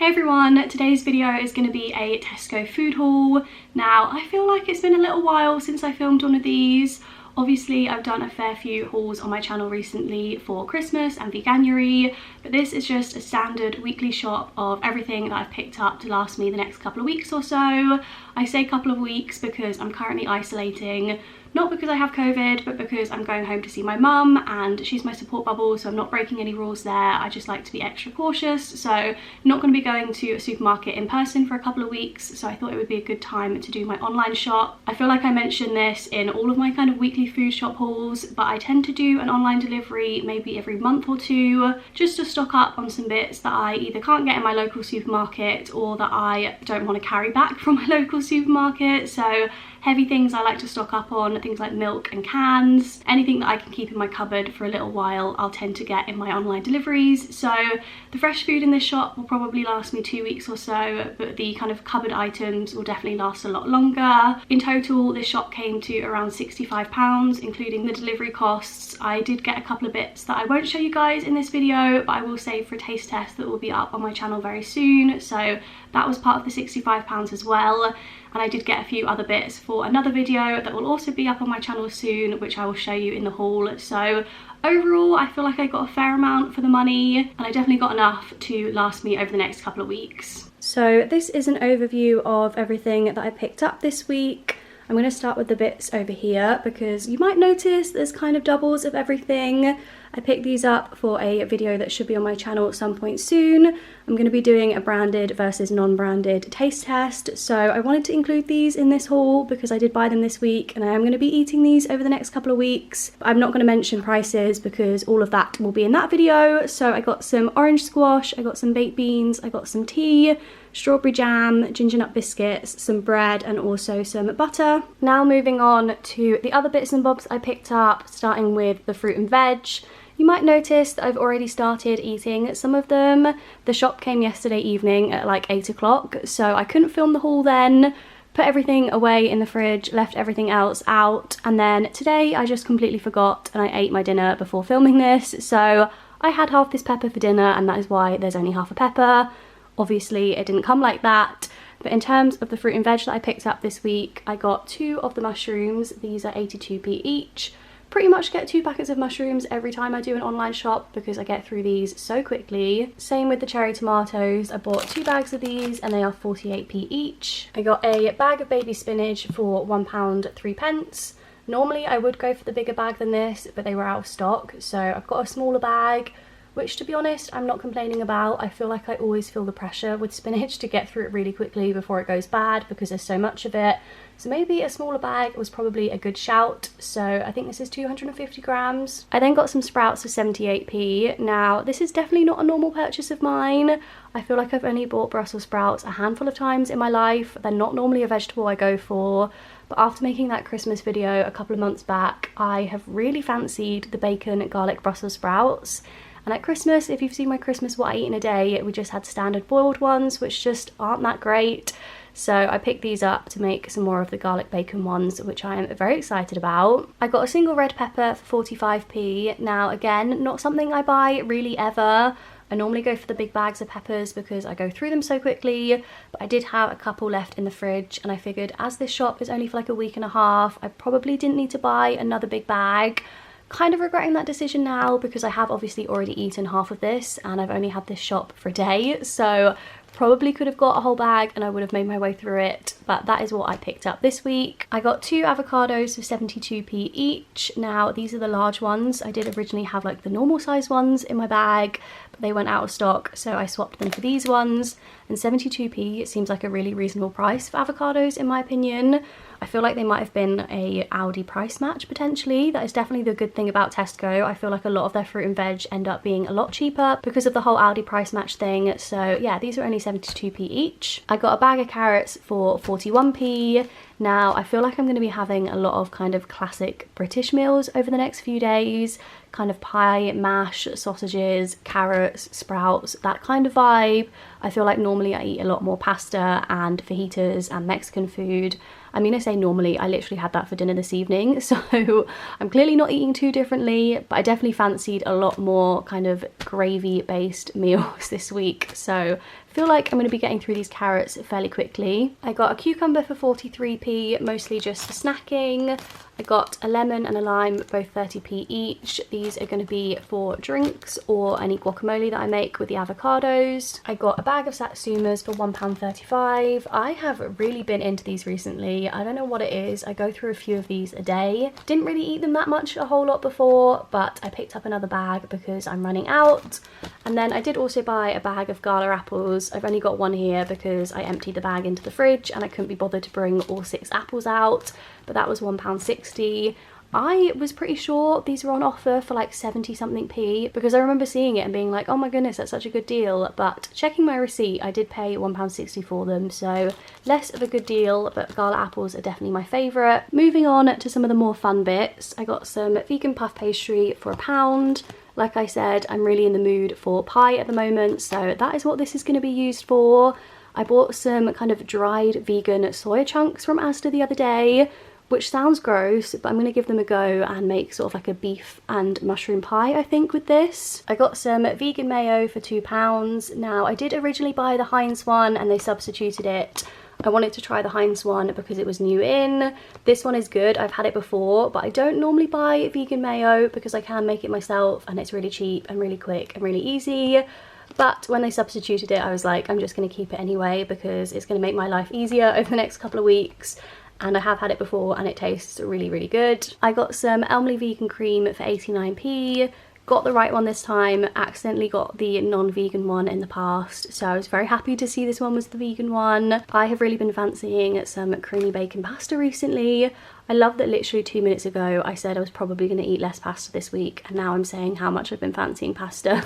Hey everyone, today's video is going to be a Tesco food haul. Now, I feel like it's been a little while since I filmed one of these. Obviously, I've done a fair few hauls on my channel recently for Christmas and Veganuary, but this is just a standard weekly shop of everything that I've picked up to last me the next couple of weeks or so. I say couple of weeks because I'm currently isolating, not because I have COVID, but because I'm going home to see my mum and she's my support bubble, so I'm not breaking any rules there. I just like to be extra cautious, so I'm not going to be going to a supermarket in person for a couple of weeks, so I thought it would be a good time to do my online shop. I feel like I mention this in all of my kind of weekly food shop hauls, but I tend to do an online delivery maybe every month or two, just to stock up on some bits that I either can't get in my local supermarket or that I don't want to carry back from my local supermarket. So heavy things I like to stock up on, things like milk and cans, anything that I can keep in my cupboard for a little while, I'll tend to get in my online deliveries. So the fresh food in this shop will probably last me 2 weeks or so, but the kind of cupboard items will definitely last a lot longer. In total, this shop came to around £65, including the delivery costs. I did get a couple of bits that I won't show you guys in this video, but I will save for a taste test that will be up on my channel very soon. So that was part of the £65 as well. And I did get a few other bits for another video that will also be up on my channel soon, which I will show you in the haul. So overall, I feel like I got a fair amount for the money, and I definitely got enough to last me over the next couple of weeks. So this is an overview of everything that I picked up this week. I'm going to start with the bits over here because you might notice there's kind of doubles of everything. I picked these up for a video that should be on my channel at some point soon. I'm going to be doing a branded versus non-branded taste test, so I wanted to include these in this haul because I did buy them this week and I am going to be eating these over the next couple of weeks. But I'm not going to mention prices because all of that will be in that video. So I got some orange squash, I got some baked beans, I got some tea, strawberry jam, ginger nut biscuits, some bread and also some butter. Now moving on to the other bits and bobs I picked up, starting with the fruit and veg. You might notice that I've already started eating some of them. The shop came yesterday evening at like 8 o'clock, so I couldn't film the haul then. Put everything away in the fridge, left everything else out, and then today I just completely forgot and I ate my dinner before filming this. So I had half this pepper for dinner and that is why there's only half a pepper. Obviously it didn't come like that. But in terms of the fruit and veg that I picked up this week, I got 2 of the mushrooms. These are 82p each. Pretty much get 2 packets of mushrooms every time I do an online shop because I get through these so quickly. Same with the cherry tomatoes. I bought 2 bags of these and they are 48p each. I got a bag of baby spinach for £1 3p. Normally I would go for the bigger bag than this, but they were out of stock, so I've got a smaller bag, which to be honest I'm not complaining about. I feel like I always feel the pressure with spinach to get through it really quickly before it goes bad because there's so much of it. So maybe a smaller bag was probably a good shout. So I think this is 250 grams. I then got some sprouts for 78p. Now this is definitely not a normal purchase of mine. I feel like I've only bought Brussels sprouts a handful of times in my life. They're not normally a vegetable I go for. But after making that Christmas video a couple of months back, I have really fancied the bacon garlic Brussels sprouts. And at Christmas, if you've seen my Christmas what I eat in a day, we just had standard boiled ones, which just aren't that great. So I picked these up to make some more of the garlic bacon ones, which I am very excited about. I got a single red pepper for 45p. Now again, not something I buy really ever. I normally go for the big bags of peppers because I go through them so quickly, but I did have a couple left in the fridge and I figured as this shop is only for like a week and a half, I probably didn't need to buy another big bag. Kind of regretting that decision now because I have obviously already eaten half of this and I've only had this shop for a day, so probably could have got a whole bag and I would have made my way through it, but that is what I picked up this week. I got 2 avocados for 72p each. Now these are the large ones. I did originally have like the normal size ones in my bag, but they went out of stock, so I swapped them for these ones, and 72p seems like a really reasonable price for avocados in my opinion. I feel like they might have been a Aldi price match potentially. That is definitely the good thing about Tesco. I feel like a lot of their fruit and veg end up being a lot cheaper because of the whole Aldi price match thing. So yeah, these are only 72p each. I got a bag of carrots for 41p. Now I feel like I'm going to be having a lot of kind of classic British meals over the next few days. Kind of pie, mash, sausages, carrots, sprouts, that kind of vibe. I feel like normally I eat a lot more pasta and fajitas and Mexican food. I mean, I say normally, I literally had that for dinner this evening, so I'm clearly not eating too differently, but I definitely fancied a lot more kind of gravy based meals this week, so I feel like I'm going to be getting through these carrots fairly quickly. I got a cucumber for 43p, mostly just for snacking. I got a lemon and a lime, both 30p each. These are going to be for drinks or any guacamole that I make with the avocados. I got a bag of satsumas for £1.35. I have really been into these recently. I don't know what it is. I go through a few of these a day. Didn't really eat them that much a whole lot before, but I picked up another bag because I'm running out. And then I did also buy a bag of gala apples. I've only got one here because I emptied the bag into the fridge and I couldn't be bothered to bring all 6 apples out, but that was £1.60. I was pretty sure these were on offer for like 70 something p because I remember seeing it and being like, oh my goodness, that's such a good deal, but checking my receipt I did pay £1.60 for them, so less of a good deal, but gala apples are definitely my favourite. Moving on to some of the more fun bits, I got some vegan puff pastry for £1. Like I said, I'm really in the mood for pie at the moment, so that is what this is going to be used for. I bought some kind of dried vegan soya chunks from Asda the other day, which sounds gross, but I'm going to give them a go and make sort of like a beef and mushroom pie, I think, with this. I got some vegan mayo for £2. Now, I did originally buy the Heinz one and they substituted it. I wanted to try the Heinz one because it was new in. This one is good, I've had it before, but I don't normally buy vegan mayo because I can make it myself and it's really cheap and really quick and really easy. But when they substituted it, I was like, I'm just going to keep it anyway because it's going to make my life easier over the next couple of weeks. And I have had it before and it tastes really, really good. I got some Elmley vegan cream for 89p. Got the right one this time, accidentally got the non-vegan one in the past, so I was very happy to see this one was the vegan one. I have really been fancying some creamy bacon pasta recently. I love that literally 2 minutes ago I said I was probably going to eat less pasta this week, and now I'm saying how much I've been fancying pasta.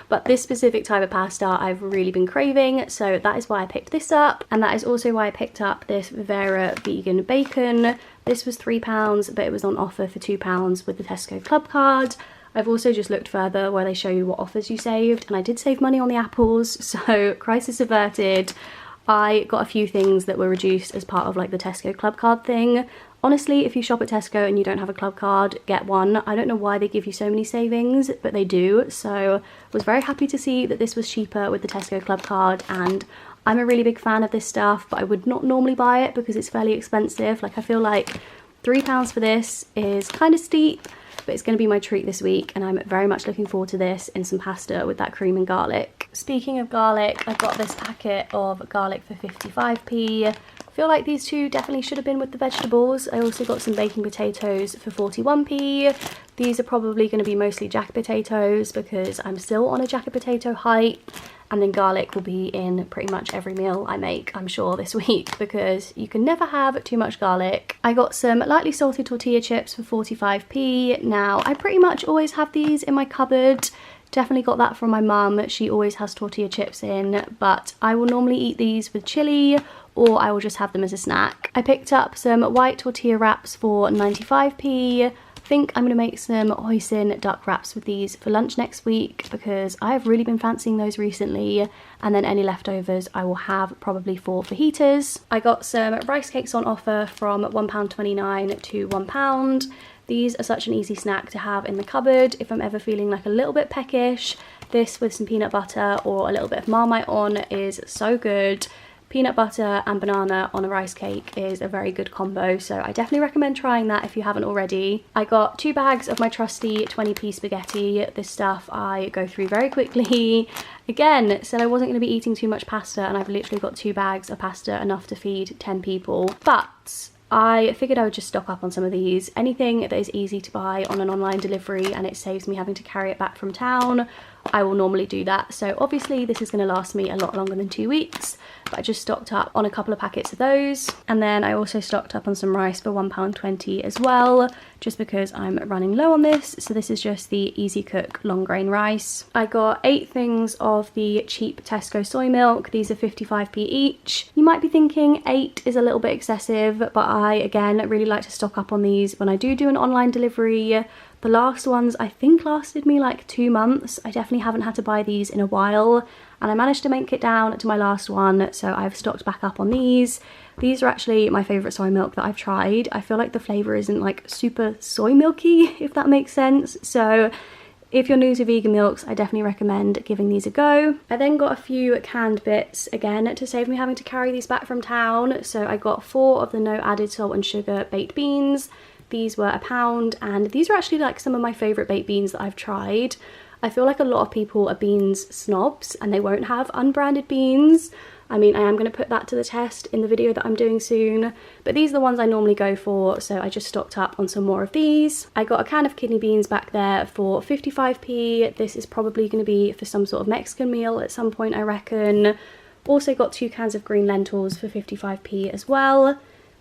But this specific type of pasta I've really been craving, so that is why I picked this up, and that is also why I picked up this Vera vegan bacon. This was £3, but it was on offer for £2 with the Tesco club card. I've also just looked further where they show you what offers you saved, and I did save money on the apples, so crisis averted. I got a few things that were reduced as part of like the Tesco club card thing. Honestly, if you shop at Tesco and you don't have a club card, get one. I don't know why they give you so many savings, but they do, so I was very happy to see that this was cheaper with the Tesco club card, and I'm a really big fan of this stuff, but I would not normally buy it because it's fairly expensive. Like, I feel like £3 for this is kind of steep, but it's going to be my treat this week, and I'm very much looking forward to this in some pasta with that cream and garlic. Speaking of garlic, I got this packet of garlic for 55p. I feel like these two definitely should have been with the vegetables. I also got some baking potatoes for 41p. These are probably going to be mostly jacket potatoes because I'm still on a jacket potato height. And then garlic will be in pretty much every meal I make, I'm sure, this week, because you can never have too much garlic. I got some lightly salted tortilla chips for 45p. Now, I pretty much always have these in my cupboard. Definitely got that from my mum. She always has tortilla chips in, but I will normally eat these with chili, or I will just have them as a snack. I picked up some white tortilla wraps for 95p. I think I'm going to make some hoisin duck wraps with these for lunch next week because I have really been fancying those recently, and then any leftovers I will have probably for fajitas. I got some rice cakes on offer from £1.29 to £1. These are such an easy snack to have in the cupboard if I'm ever feeling like a little bit peckish. This with some peanut butter or a little bit of Marmite on is so good. Peanut butter and banana on a rice cake is a very good combo, so I definitely recommend trying that if you haven't already. I got 2 bags of my trusty 20p spaghetti. This stuff I go through very quickly. Again, said I wasn't going to be eating too much pasta, and I've literally got 2 bags of pasta, enough to feed 10 people. But I figured I would just stock up on some of these. Anything that is easy to buy on an online delivery and it saves me having to carry it back from town, I will normally do that. So obviously this is going to last me a lot longer than 2 weeks, but I just stocked up on a couple of packets of those. And then I also stocked up on some rice for £1.20 as well, just because I'm running low on this. So this is just the Easy Cook long grain rice. I got 8 things of the cheap Tesco soy milk. These are 55p each. You might be thinking 8 is a little bit excessive, but I, again, really like to stock up on these when I do an online delivery. The last ones I think lasted me like 2 months. I definitely haven't had to buy these in a while, and I managed to make it down to my last one, so I've stocked back up on these. These are actually my favourite soy milk that I've tried. I feel like the flavour isn't like super soy milky, if that makes sense. So if you're new to vegan milks, I definitely recommend giving these a go. I then got a few canned bits, again, to save me having to carry these back from town. So I got 4 of the no added salt and sugar baked beans. These were £1, and these are actually like some of my favourite baked beans that I've tried. I feel like a lot of people are beans snobs and they won't have unbranded beans. I mean, I am going to put that to the test in the video that I'm doing soon, but these are the ones I normally go for, so I just stocked up on some more of these. I got a can of kidney beans back there for 55p. This is probably going to be for some sort of Mexican meal at some point, I reckon. Also got 2 cans of green lentils for 55p as well.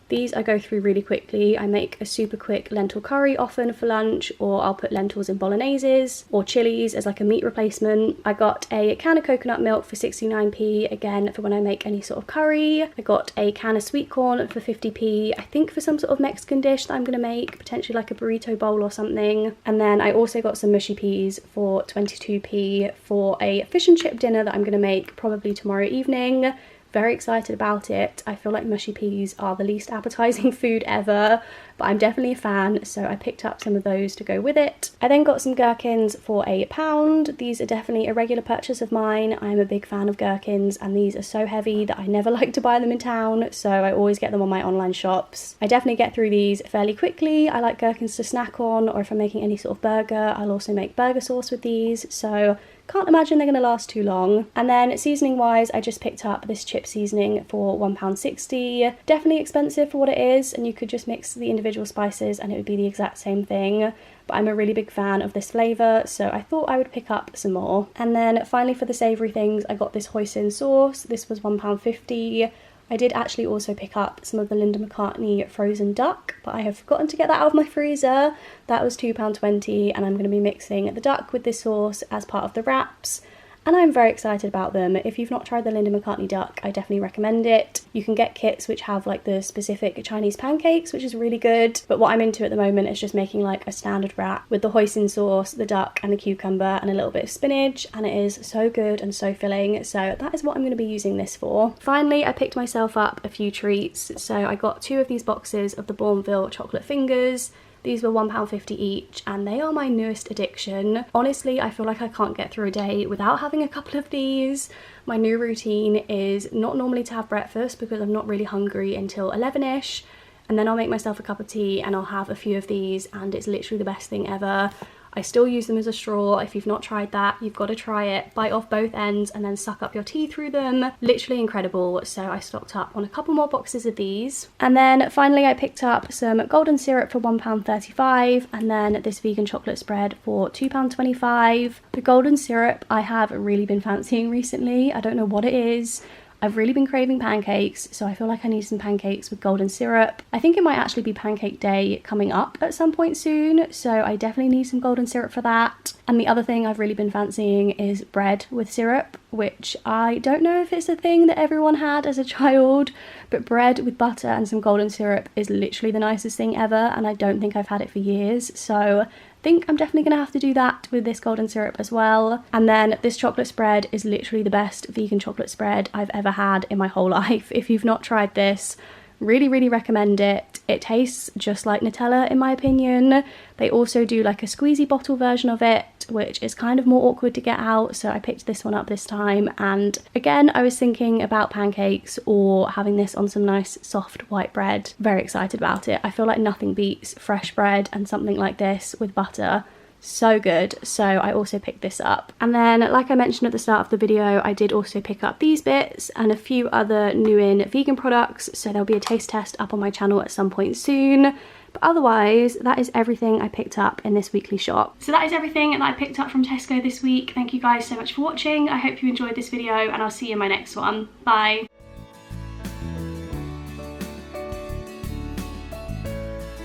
These I go through really quickly. I make a super quick lentil curry often for lunch, or I'll put lentils in bologneses or chilies as like a meat replacement. I got a can of coconut milk for 69p, again for when I make any sort of curry. I got a can of sweet corn for 50p, I think for some sort of Mexican dish that I'm going to make, potentially like a burrito bowl or something. And then I also got some mushy peas for 22p for a fish and chip dinner that I'm going to make probably tomorrow evening. Very excited about it. I feel like mushy peas are the least appetizing food ever, but I'm definitely a fan, so I picked up some of those to go with it. I then got some gherkins for £1. These are definitely a regular purchase of mine. I'm a big fan of gherkins, and these are so heavy that I never like to buy them in town, so I always get them on my online shops. I definitely get through these fairly quickly. I like gherkins to snack on, or if I'm making any sort of burger, I'll also make burger sauce with these, so can't imagine they're going to last too long. And then seasoning wise, I just picked up this chip seasoning for £1.60. Definitely expensive for what it is, and you could just mix the individual spices and it would be the exact same thing. But I'm a really big fan of this flavour, so I thought I would pick up some more. And then finally for the savoury things, I got this hoisin sauce. This was £1.50. I did actually also pick up some of the Linda McCartney frozen duck, but I have forgotten to get that out of my freezer. That was £2.20, and I'm going to be mixing the duck with this sauce as part of the wraps. And I'm very excited about them. If you've not tried the Linda McCartney duck, I definitely recommend it. You can get kits which have like the specific Chinese pancakes, which is really good. But what I'm into at the moment is just making like a standard wrap with the hoisin sauce, the duck and the cucumber and a little bit of spinach. And it is so good and so filling. So that is what I'm going to be using this for. Finally, I picked myself up a few treats. So I got 2 of these boxes of the Bourneville chocolate fingers. These were £1.50 each, and they are my newest addiction. Honestly, I feel like I can't get through a day without having a couple of these. My new routine is not normally to have breakfast because I'm not really hungry until 11ish, and then I'll make myself a cup of tea and I'll have a few of these, and it's literally the best thing ever. I still use them as a straw. If you've not tried that, you've got to try it. Bite off both ends and then suck up your tea through them. Literally incredible. So I stocked up on a couple more boxes of these. And then finally I picked up some golden syrup for £1.35, and then this vegan chocolate spread for £2.25. The golden syrup I have really been fancying recently. I don't know what it is. I've really been craving pancakes, so I feel like I need some pancakes with golden syrup. I think it might actually be pancake day coming up at some point soon, so I definitely need some golden syrup for that. And the other thing I've really been fancying is bread with syrup, which I don't know if it's a thing that everyone had as a child, but bread with butter and some golden syrup is literally the nicest thing ever, and I don't think I've had it for years, so I think I'm definitely going to have to do that with this golden syrup as well. And then this chocolate spread is literally the best vegan chocolate spread I've ever had in my whole life. If you've not tried this, really recommend it. It tastes just like Nutella in my opinion. They also do like a squeezy bottle version of it, which is kind of more awkward to get out, so I picked this one up this time. And again, I was thinking about pancakes or having this on some nice soft white bread. Very excited about it. I feel like nothing beats fresh bread and something like this with butter. So good. So I also picked this up. And then, like I mentioned at the start of the video, I did also pick up these bits and a few other new in vegan products, so there'll be a taste test up on my channel at some point soon. But otherwise, that is everything I picked up in this weekly shop. So that is everything that I picked up from Tesco this week. Thank you guys so much for watching. I hope you enjoyed this video, and I'll see you in my next one. Bye.